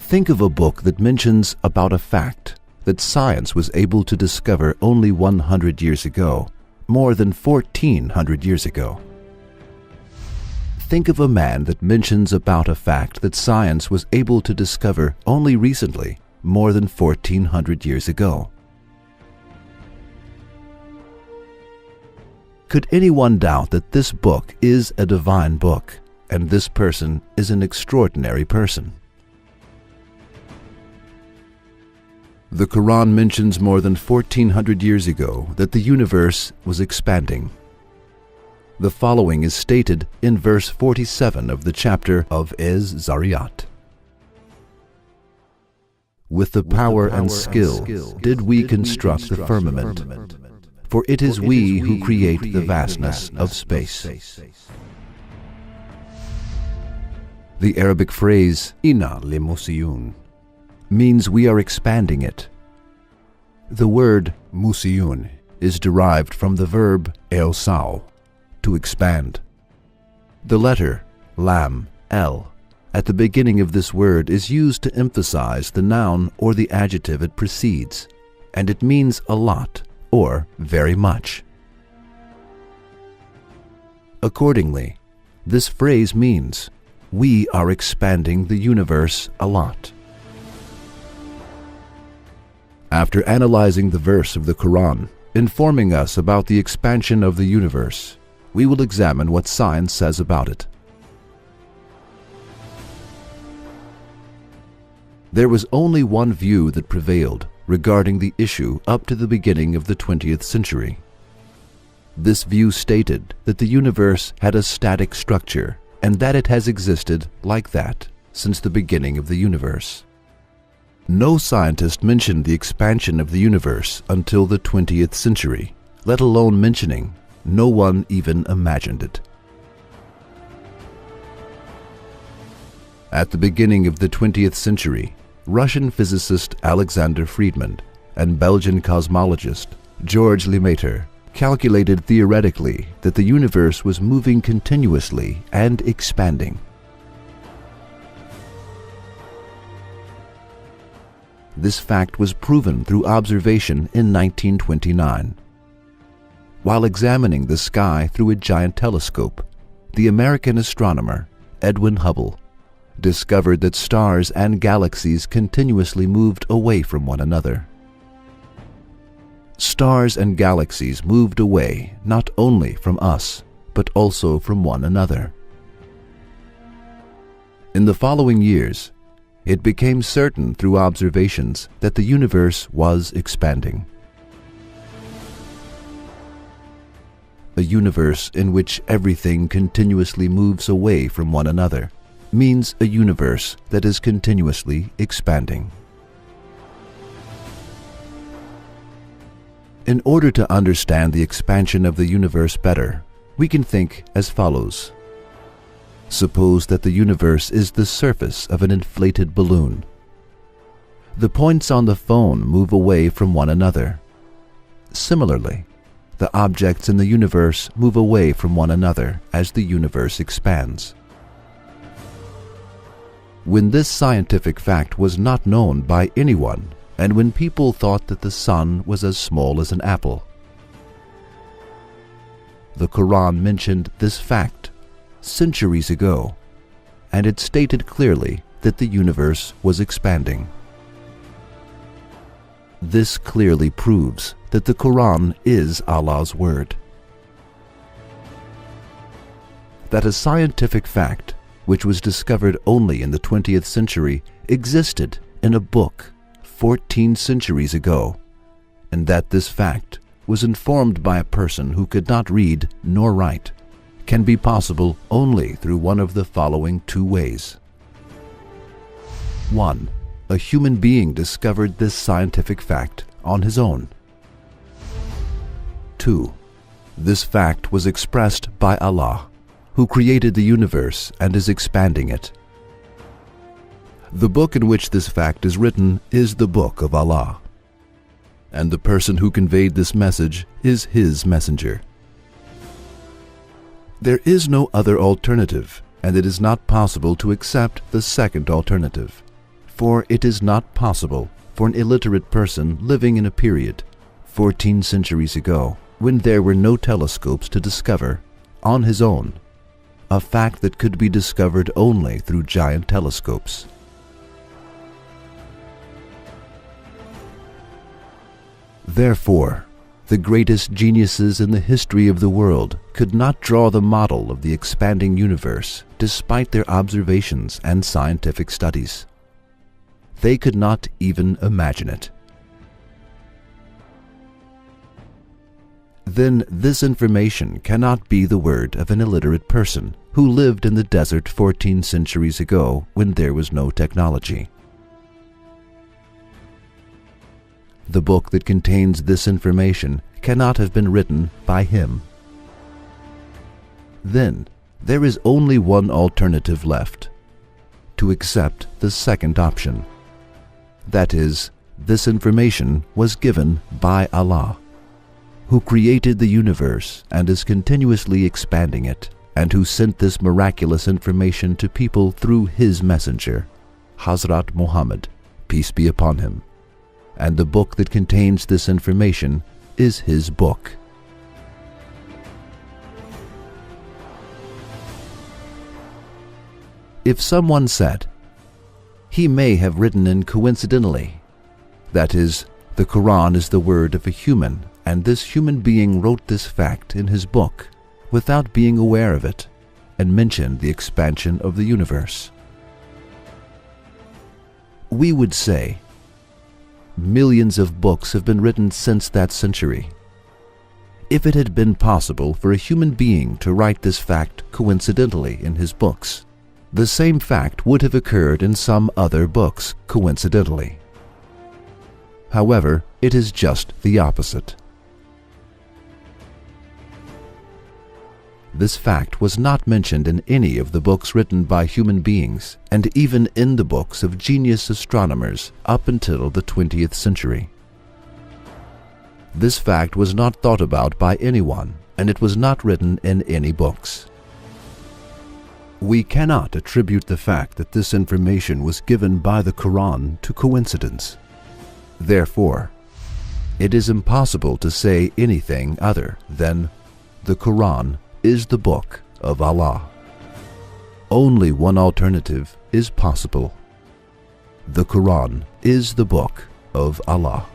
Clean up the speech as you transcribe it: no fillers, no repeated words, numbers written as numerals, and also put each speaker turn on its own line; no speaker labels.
Think of a book that mentions about a fact that science was able to discover only 100 years ago, more than 1,400 years ago. Think of a man that mentions about a fact that science was able to discover only recently, more than 1,400 years ago. Could anyone doubt that this book is a divine book, and this person is an extraordinary person? The Quran mentions more than 1,400 years ago that the universe was expanding. The following is stated in verse 47 of the chapter of Az-Zariyat. With the power and skill did we construct the firmament, for it is we who create the vastness of space. The Arabic phrase Inna limusiyun means we are expanding it. The word musiyun is derived from the verb eosau, to expand. The letter lam, el, at the beginning of this word is used to emphasize the noun or the adjective it precedes, and it means a lot or very much. Accordingly, this phrase means we are expanding the universe a lot. After analyzing the verse of the Quran, informing us about the expansion of the universe, we will examine what science says about it. There was only one view that prevailed regarding the issue up to the beginning of the 20th century. This view stated that the universe had a static structure and that it has existed like that since the beginning of the universe. No scientist mentioned the expansion of the universe until the 20th century, let alone mentioning. No one even imagined it. At the beginning of the 20th century, Russian physicist Alexander Friedmann and Belgian cosmologist George Lemaitre calculated theoretically that the universe was moving continuously and expanding. This fact was proven through observation in 1929. While examining the sky through a giant telescope, the American astronomer Edwin Hubble discovered that stars and galaxies continuously moved away from one another. Stars and galaxies moved away not only from us, but also from one another. In the following years, it became certain through observations that the universe was expanding. A universe in which everything continuously moves away from one another means a universe that is continuously expanding. In order to understand the expansion of the universe better, we can think as follows. Suppose that the universe is the surface of an inflated balloon. The points on the phone move away from one another. Similarly, the objects in the universe move away from one another as the universe expands. When this scientific fact was not known by anyone, and when people thought that the sun was as small as an apple, the Quran mentioned this fact centuries ago, and it stated clearly that the universe was expanding. This clearly proves that the Quran is Allah's word. That a scientific fact, which was discovered only in the 20th century, existed in a book 14 centuries ago, and that this fact was informed by a person who could not read nor write, can be possible only through one of the following two ways. 1. A human being discovered this scientific fact on his own. 2. This fact was expressed by Allah, who created the universe and is expanding it. The book in which this fact is written is the Book of Allah, and the person who conveyed this message is His messenger. There is no other alternative, and it is not possible to accept the second alternative. For it is not possible for an illiterate person living in a period 14 centuries ago, when there were no telescopes, to discover, on his own, a fact that could be discovered only through giant telescopes. Therefore, the greatest geniuses in the history of the world could not draw the model of the expanding universe despite their observations and scientific studies. They could not even imagine it. Then this information cannot be the word of an illiterate person who lived in the desert 14 centuries ago when there was no technology. The book that contains this information cannot have been written by him. Then there is only one alternative left: to accept the second option. That is, this information was given by Allah, who created the universe and is continuously expanding it, and who sent this miraculous information to people through his messenger, Hazrat Muhammad, peace be upon him. And the book that contains this information is his book. If someone said, he may have written in coincidentally, that is, the Quran is the word of a human, and this human being wrote this fact in his book without being aware of it, and mentioned the expansion of the universe, we would say, millions of books have been written since that century. If it had been possible for a human being to write this fact coincidentally in his books, the same fact would have occurred in some other books coincidentally. However, it is just the opposite. This fact was not mentioned in any of the books written by human beings, and even in the books of genius astronomers up until the 20th century. This fact was not thought about by anyone, and it was not written in any books. We cannot attribute the fact that this information was given by the Quran to coincidence. Therefore, it is impossible to say anything other than the Quran is the book of Allah. Only one alternative is possible. The Quran is the book of Allah.